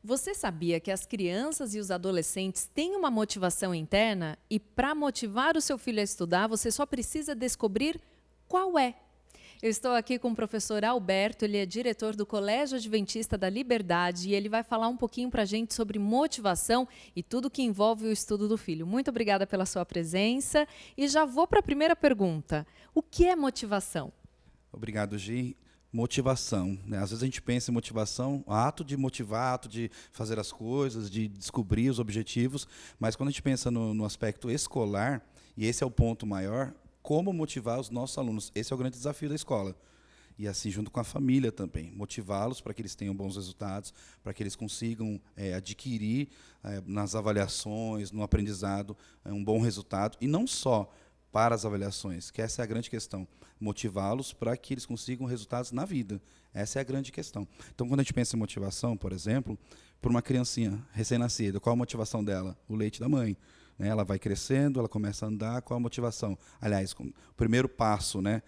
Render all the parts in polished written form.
Você sabia que as crianças e os adolescentes têm uma motivação interna e para motivar o seu filho a estudar, você só precisa descobrir qual é? Eu estou aqui com o professor Alberto, ele é diretor do Colégio Adventista da Liberdade e ele vai falar um pouquinho para a gente sobre motivação e tudo que envolve o estudo do filho. Muito obrigada pela sua presença e já vou para a primeira pergunta. O que é motivação? Obrigado, Gi. Motivação, né? Às vezes a gente pensa em motivação, ato de motivar, ato de fazer as coisas, de descobrir os objetivos, mas quando a gente pensa no aspecto escolar, e esse é o ponto maior, como motivar os nossos alunos? Esse é o grande desafio da escola. E assim, junto com a família também, motivá-los para que eles tenham bons resultados, para que eles consigam adquirir nas avaliações, no aprendizado, um bom resultado, e não só para as avaliações, que essa é a grande questão, motivá-los para que eles consigam resultados na vida. Essa é a grande questão. Então, quando a gente pensa em motivação, por exemplo, para uma criancinha recém-nascida, qual a motivação dela? O leite da mãe. Né? Ela vai crescendo, ela começa a andar, qual a motivação? Aliás, o primeiro passo, né,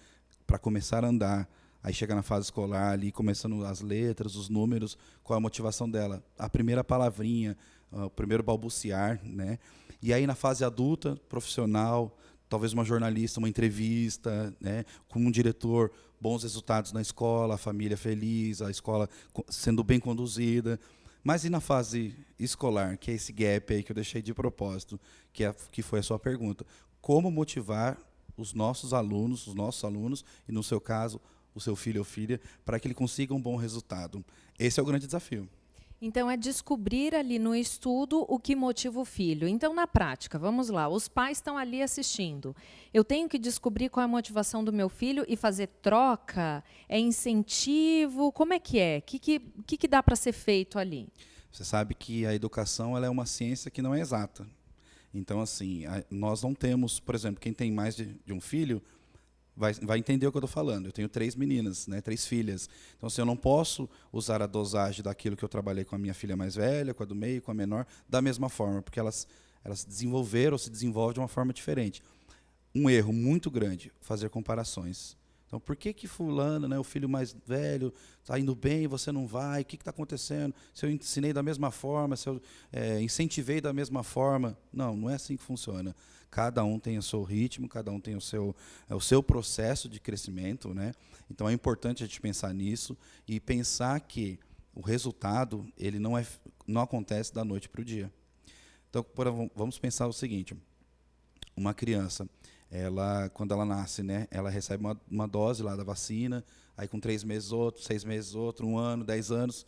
para começar a andar, aí chega na fase escolar, ali começando as letras, os números, qual a motivação dela? A primeira palavrinha, o primeiro balbuciar, né? E aí na fase adulta, profissional, talvez uma jornalista, uma entrevista, né, com um diretor, bons resultados na escola, a família feliz, a escola sendo bem conduzida. Mas e na fase escolar, que é esse gap aí que eu deixei de propósito, que foi a sua pergunta? Como motivar os nossos alunos, e no seu caso, o seu filho ou filha, para que ele consiga um bom resultado? Esse é o grande desafio. Então, é descobrir ali no estudo o que motiva o filho. Então, na prática, vamos lá, os pais estão ali assistindo. Eu tenho que descobrir qual é a motivação do meu filho e fazer troca? É incentivo? Como é que é? O que dá para ser feito ali? Você sabe que a educação ela é uma ciência que não é exata. Então, assim, nós não temos, por exemplo, quem tem mais de um filho vai entender o que eu estou falando. Eu tenho 3 meninas, né, 3 filhas. Então, assim, eu não posso usar a dosagem daquilo que eu trabalhei com a minha filha mais velha, com a do meio, com a menor, da mesma forma, porque elas se desenvolveram ou se desenvolvem de uma forma diferente. Um erro muito grande, fazer comparações. Então, por que fulano, né, o filho mais velho, está indo bem e você não vai? O que está acontecendo? Se eu ensinei da mesma forma, se eu incentivei da mesma forma. Não, não é assim que funciona. Cada um tem o seu ritmo, cada um tem o seu processo de crescimento. Né? Então, é importante a gente pensar nisso e pensar que o resultado ele não acontece da noite para o dia. Então, vamos pensar o seguinte, uma criança, quando ela nasce, né, ela recebe uma dose lá da vacina, aí com 3 meses outro, 6 meses outro, 1 ano, 10 anos,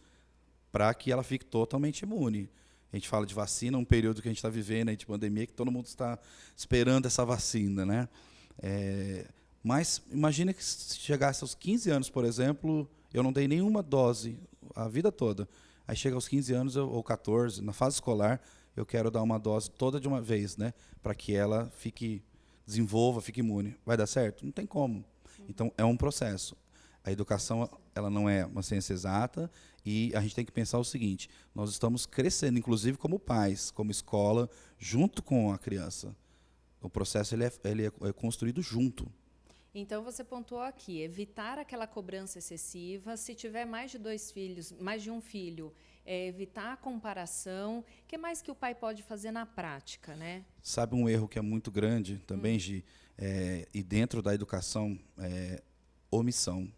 para que ela fique totalmente imune. A gente fala de vacina, um período que a gente está vivendo aí de pandemia, que todo mundo está esperando essa vacina, né? Mas imagina que se chegasse aos 15 anos, por exemplo, eu não dei nenhuma dose a vida toda. Aí chega aos 15 anos ou 14, na fase escolar, eu quero dar uma dose toda de uma vez, né? Para que ela desenvolva, fique imune. Vai dar certo? Não tem como. Então, é um processo. A educação ela não é uma ciência exata e a gente tem que pensar o seguinte, nós estamos crescendo, inclusive como pais, como escola, junto com a criança. O processo ele é construído junto. Então, você pontuou aqui, evitar aquela cobrança excessiva. Se tiver mais de 2 filhos, mais de um filho, evitar a comparação. O que mais que o pai pode fazer na prática, né? Sabe um erro que é muito grande também, Gi? E dentro da educação, omissão.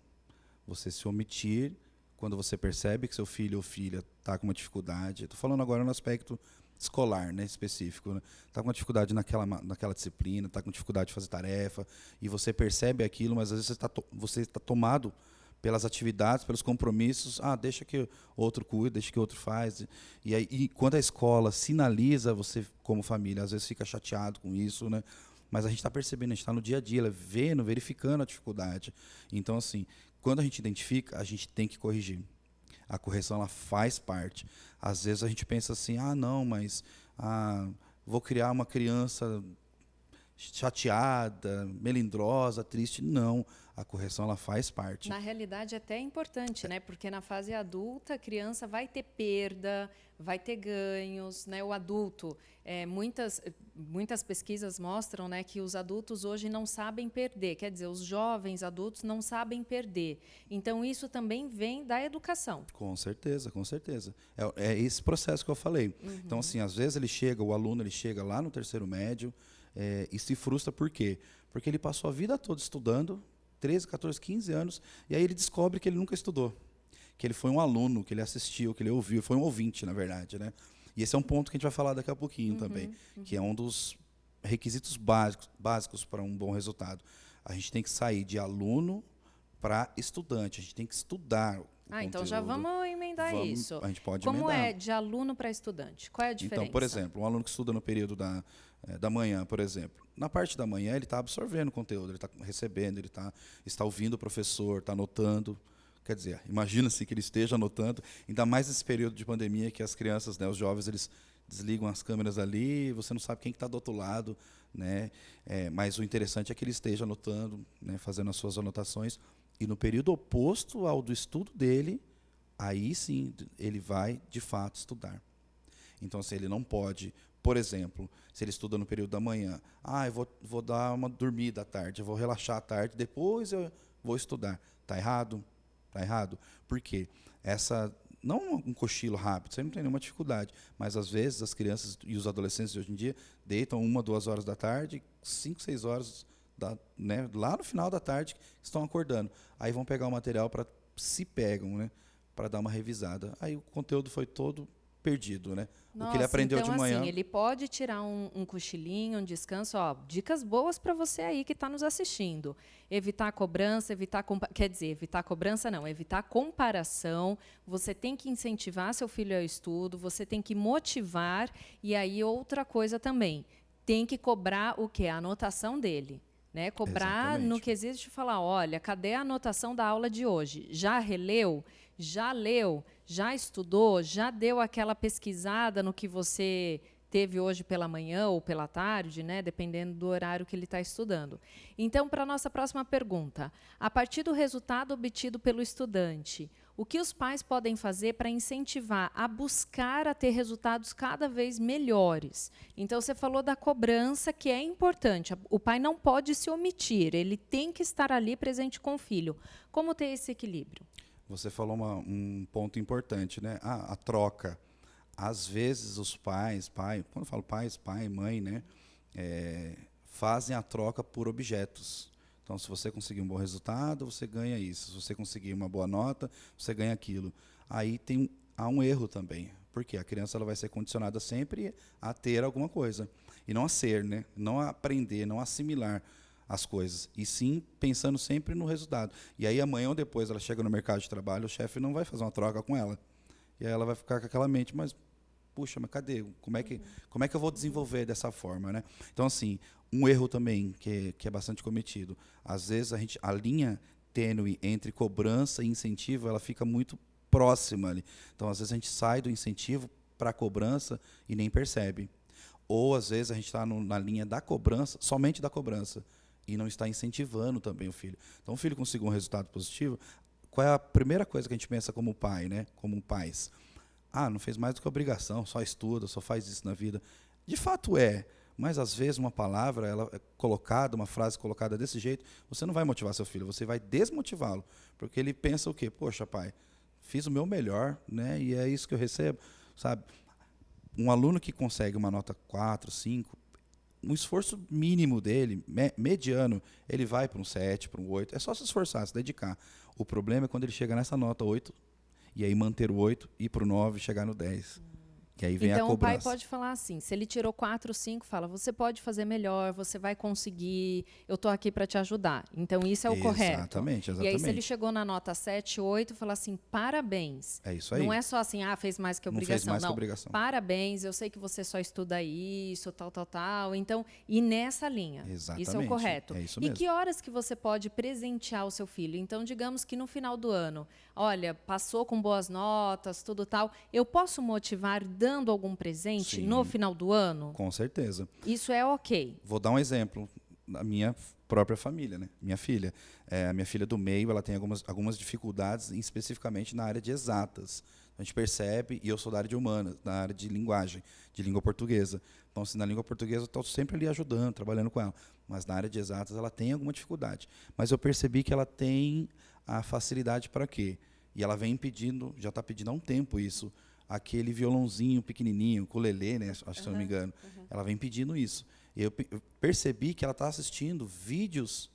Você se omitir quando você percebe que seu filho ou filha está com uma dificuldade. Estou falando agora no aspecto escolar, né, específico. Né? Está com uma dificuldade naquela disciplina, está com dificuldade de fazer tarefa, e você percebe aquilo, mas às vezes você está tomado pelas atividades, pelos compromissos. Ah, deixa que outro cuida, deixa que outro faz. E quando a escola sinaliza, você, como família, às vezes fica chateado com isso, né? Mas a gente está percebendo, a gente está no dia a dia, vendo, verificando a dificuldade. Então, assim, quando a gente identifica, a gente tem que corrigir. A correção ela faz parte. Às vezes a gente pensa assim, não, mas vou criar uma criança chateada, melindrosa, triste. Não, a correção ela faz parte. Na realidade, é até importante, né? Porque na fase adulta, a criança vai ter perda, vai ter ganhos, né? O adulto, muitas pesquisas mostram, né, que os adultos hoje não sabem perder. Quer dizer, os jovens adultos não sabem perder. Então, isso também vem da educação. Com certeza, com certeza. É esse processo que eu falei. Então, assim, às vezes o aluno ele chega lá no terceiro médio e se frustra. Por quê? Porque ele passou a vida toda estudando, 13, 14, 15 anos, e aí ele descobre que ele nunca estudou. Que ele foi um aluno, que ele assistiu, que ele ouviu, foi um ouvinte, na verdade, né? E esse é um ponto que a gente vai falar daqui a pouquinho também, que é um dos requisitos básicos para um bom resultado. A gente tem que sair de aluno para estudante, a gente tem que estudar o então já conteúdo. vamos emendar isso. A gente pode Como emendar. é de aluno para estudante? Qual é a diferença? Então, por exemplo, um aluno que estuda no período da manhã, por exemplo, na parte da manhã ele está absorvendo o conteúdo, ele está recebendo, ele está ouvindo o professor, está anotando. Quer dizer, imagina-se que ele esteja anotando, ainda mais nesse período de pandemia que as crianças, né, os jovens, eles desligam as câmeras ali, você não sabe quem está do outro lado, né? Mas o interessante é que ele esteja anotando, né, fazendo as suas anotações, e no período oposto ao do estudo dele, aí sim ele vai, de fato, estudar. Então, assim, ele não pode, por exemplo, se ele estuda no período da manhã, eu vou dar uma dormida à tarde, eu vou relaxar à tarde, depois eu vou estudar. Está errado? Está errado. Por quê? Não um cochilo rápido, você não tem nenhuma dificuldade, mas às vezes as crianças e os adolescentes de hoje em dia deitam 1, 2 horas da tarde, 5, 6 horas, né, lá no final da tarde, estão acordando. Aí vão pegar o material se pegam, né, para dar uma revisada. Aí o conteúdo foi todo perdido, né? Nossa, o que ele aprendeu então, de manhã. Assim, ele pode tirar um cochilinho, um descanso. Ó, dicas boas para você aí que está nos assistindo. Evitar cobrança, evitar cobrança não, evitar comparação. Você tem que incentivar seu filho ao estudo, você tem que motivar. E aí, outra coisa também, tem que cobrar o quê? A anotação dele. Né? Cobrar Exatamente. no quesito de falar, olha, cadê a anotação da aula de hoje? Já releu? Já leu? Já estudou? Já deu aquela pesquisada no que você teve hoje pela manhã ou pela tarde, né? Dependendo do horário que ele está estudando. Então, para a nossa próxima pergunta, a partir do resultado obtido pelo estudante, o que os pais podem fazer para incentivar a buscar a ter resultados cada vez melhores? Então, você falou da cobrança, que é importante. O pai não pode se omitir, ele tem que estar ali presente com o filho. Como ter esse equilíbrio? Você falou um ponto importante, né? A troca. Às vezes os pais, quando eu falo pais, pai, mãe, né? Fazem a troca por objetos. Então, se você conseguir um bom resultado, você ganha isso. Se você conseguir uma boa nota, você ganha aquilo. Aí há um erro também, porque a criança ela vai ser condicionada sempre a ter alguma coisa, e não a ser, né? Não a aprender, não a assimilar as coisas, e sim pensando sempre no resultado. E aí amanhã ou depois ela chega no mercado de trabalho, o chefe não vai fazer uma troca com ela. E aí ela vai ficar com aquela mente, mas puxa, mas cadê? Como é que eu vou desenvolver dessa forma, né? Então, assim, um erro também que é bastante cometido. Às vezes a linha tênue entre cobrança e incentivo, ela fica muito próxima ali. Então, às vezes a gente sai do incentivo para a cobrança e nem percebe. Ou às vezes a gente está na linha da cobrança, somente da cobrança, e não está incentivando também o filho. Então, o filho conseguiu um resultado positivo, qual é a primeira coisa que a gente pensa como pai, né? Como pais? Não fez mais do que obrigação, só estuda, só faz isso na vida. De fato mas às vezes uma palavra, ela é colocada, uma frase colocada desse jeito, você não vai motivar seu filho, você vai desmotivá-lo, porque ele pensa o quê? Poxa, pai, fiz o meu melhor, né? E é isso que eu recebo, sabe? Um aluno que consegue uma nota 4, 5, um esforço mínimo dele, mediano, ele vai para um 7, para um 8. É só se esforçar, se dedicar. O problema é quando ele chega nessa nota 8, e aí manter o 8, ir para o 9, chegar no 10. Que aí vem a Então, o pai cobrança. pode falar assim, se ele tirou 4, 5, fala, você pode fazer melhor, você vai conseguir, eu estou aqui para te ajudar. Então, isso é o correto. Exatamente. E aí, se ele chegou na nota 7, 8, fala assim, parabéns. É isso aí. Não é só assim, fez mais que obrigação. Não fez mais que obrigação. Parabéns, eu sei que você só estuda isso, tal. Então, e nessa linha. Exatamente. Isso é o correto. É isso mesmo. E que horas que você pode presentear o seu filho? Então, digamos que no final do ano, olha, passou com boas notas, tudo tal, eu posso motivar dando dando algum presente Sim. no final do ano? Com certeza. Isso é ok. Vou dar um exemplo da minha própria família, né? Minha filha. A minha filha do meio, ela tem algumas dificuldades, especificamente na área de exatas. A gente percebe, e eu sou da área de humanas, na área de linguagem, de língua portuguesa. Então, assim, na língua portuguesa, eu estou sempre ali ajudando, trabalhando com ela. Mas na área de exatas, ela tem alguma dificuldade. Mas eu percebi que ela tem a facilidade para quê? E ela vem pedindo, já está pedindo há um tempo isso, aquele violãozinho pequenininho, ukulele, né? Acho que se eu não me engano. Ela vem pedindo isso. Eu percebi que ela está assistindo vídeos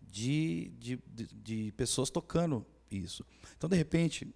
de pessoas tocando isso. Então, de repente,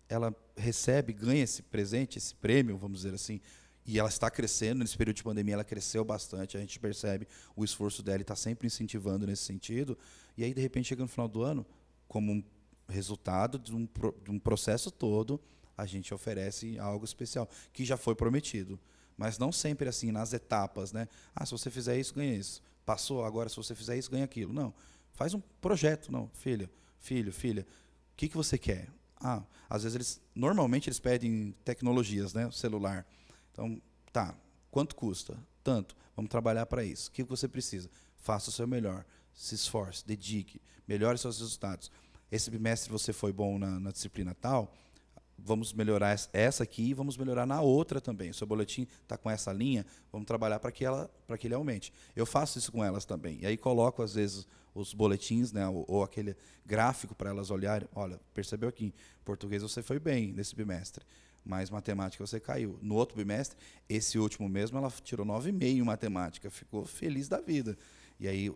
ela recebe, ganha esse presente, esse prêmio, vamos dizer assim, e ela está crescendo. Nesse período de pandemia, ela cresceu bastante. A gente percebe o esforço dela e está sempre incentivando nesse sentido. E aí, de repente, chega no final do ano, como um resultado de um processo todo, a gente oferece algo especial, que já foi prometido. Mas não sempre assim, nas etapas, né? Se você fizer isso, ganha isso. Passou, agora se você fizer isso, ganha aquilo. Não. Faz um projeto. Não, filha, filho, filha, o que você quer? Às vezes normalmente eles pedem tecnologias, né? O celular. Então, tá, quanto custa? Tanto. Vamos trabalhar para isso. O que você precisa? Faça o seu melhor. Se esforce, dedique, melhore seus resultados. Esse bimestre você foi bom na disciplina tal, vamos melhorar essa aqui e vamos melhorar na outra também. O seu boletim está com essa linha, vamos trabalhar para que ele aumente. Eu faço isso com elas também. E aí coloco, às vezes, os boletins, né, ou aquele gráfico para elas olharem. Olha, percebeu aqui, português você foi bem nesse bimestre, mas matemática você caiu. No outro bimestre, esse último mesmo, ela tirou 9,5 em matemática, ficou feliz da vida. E aí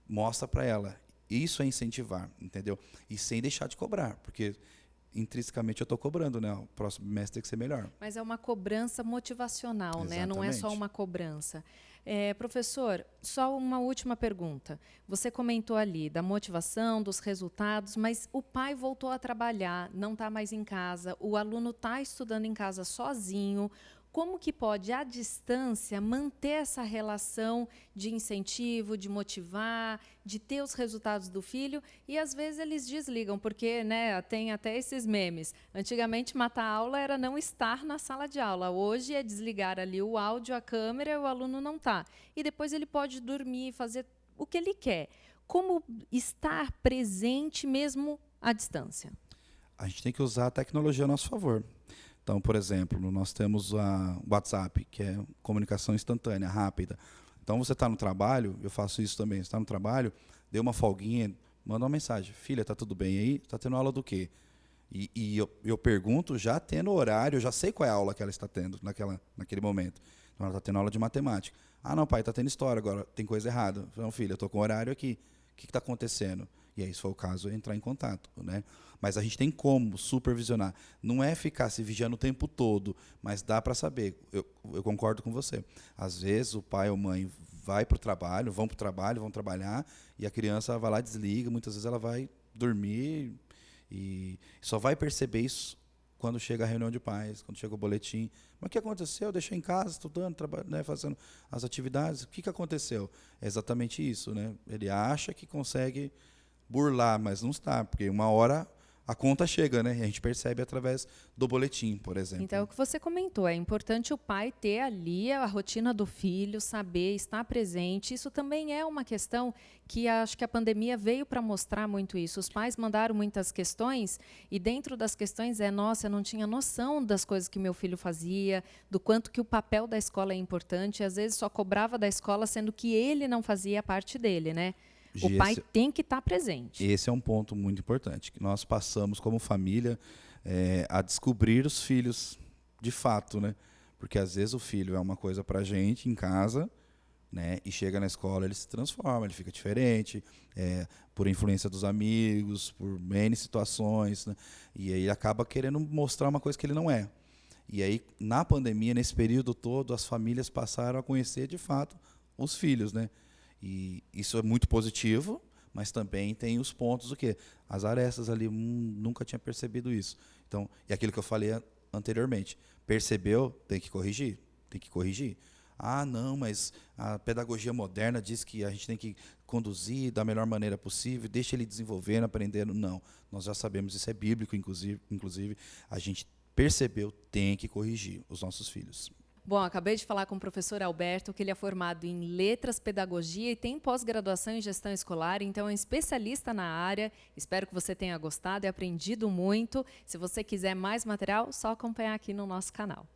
mostra para ela. Isso é incentivar, entendeu? E sem deixar de cobrar, porque intrinsecamente eu estou cobrando, né? O próximo bimestre tem que ser melhor. Mas é uma cobrança motivacional, né? Não é só uma cobrança. Professor, só uma última pergunta. Você comentou ali da motivação, dos resultados, mas o pai voltou a trabalhar, não está mais em casa, o aluno está estudando em casa sozinho. Como que pode, à distância, manter essa relação de incentivo, de motivar, de ter os resultados do filho? E, às vezes, eles desligam, porque, né, tem até esses memes. Antigamente, matar a aula era não estar na sala de aula. Hoje é desligar ali o áudio, a câmera, e o aluno não está. E depois ele pode dormir, fazer o que ele quer. Como estar presente mesmo à distância? A gente tem que usar a tecnologia a nosso favor. Então, por exemplo, nós temos o WhatsApp, que é comunicação instantânea, rápida. Então, você está no trabalho, eu faço isso também, você está no trabalho, deu uma folguinha, manda uma mensagem. Filha, está tudo bem aí? Está tendo aula do quê? E eu pergunto, já tendo horário, eu já sei qual é a aula que ela está tendo naquele momento. Então, ela está tendo aula de matemática. Não, pai, está tendo história agora, tem coisa errada. Não, filha, eu estou com horário aqui. O que está acontecendo? E aí, se for o caso, entrar em contato, né? Mas a gente tem como supervisionar. Não é ficar se vigiando o tempo todo, mas dá para saber. Eu concordo com você. Às vezes, o pai ou mãe vão para o trabalho, vão trabalhar, e a criança vai lá, desliga, muitas vezes ela vai dormir e só vai perceber isso quando chega a reunião de pais, quando chega o boletim. Mas o que aconteceu? Eu deixei em casa, estudando, né, fazendo as atividades. O que aconteceu? É exatamente isso, né? Ele acha que consegue burlar, mas não está, porque uma hora a conta chega, né? E a gente percebe através do boletim, por exemplo. Então, é o que você comentou, é importante o pai ter ali a rotina do filho, saber, estar presente. Isso também é uma questão que acho que a pandemia veio para mostrar muito isso. Os pais mandaram muitas questões e dentro das questões nossa, eu não tinha noção das coisas que meu filho fazia, do quanto que o papel da escola é importante, às vezes só cobrava da escola, sendo que ele não fazia a parte dele, né? O pai tem que estar presente. Esse é um ponto muito importante, que nós passamos como família a descobrir os filhos de fato, né? Porque às vezes o filho é uma coisa para a gente em casa, né? E chega na escola, ele se transforma, ele fica diferente, por influência dos amigos, por N situações, né? E aí ele acaba querendo mostrar uma coisa que ele não é. E aí, na pandemia, nesse período todo, as famílias passaram a conhecer de fato os filhos, né? E isso é muito positivo, mas também tem os pontos do quê? As arestas ali, nunca tinha percebido isso. Então, e aquilo que eu falei anteriormente, percebeu, tem que corrigir, tem que corrigir. Não, mas a pedagogia moderna diz que a gente tem que conduzir da melhor maneira possível, deixa ele desenvolvendo, aprendendo. Não, nós já sabemos, isso é bíblico, inclusive a gente percebeu, tem que corrigir os nossos filhos. Bom, acabei de falar com o professor Alberto, que ele é formado em Letras, Pedagogia e tem pós-graduação em Gestão Escolar, então é um especialista na área. Espero que você tenha gostado e aprendido muito. Se você quiser mais material, só acompanhar aqui no nosso canal.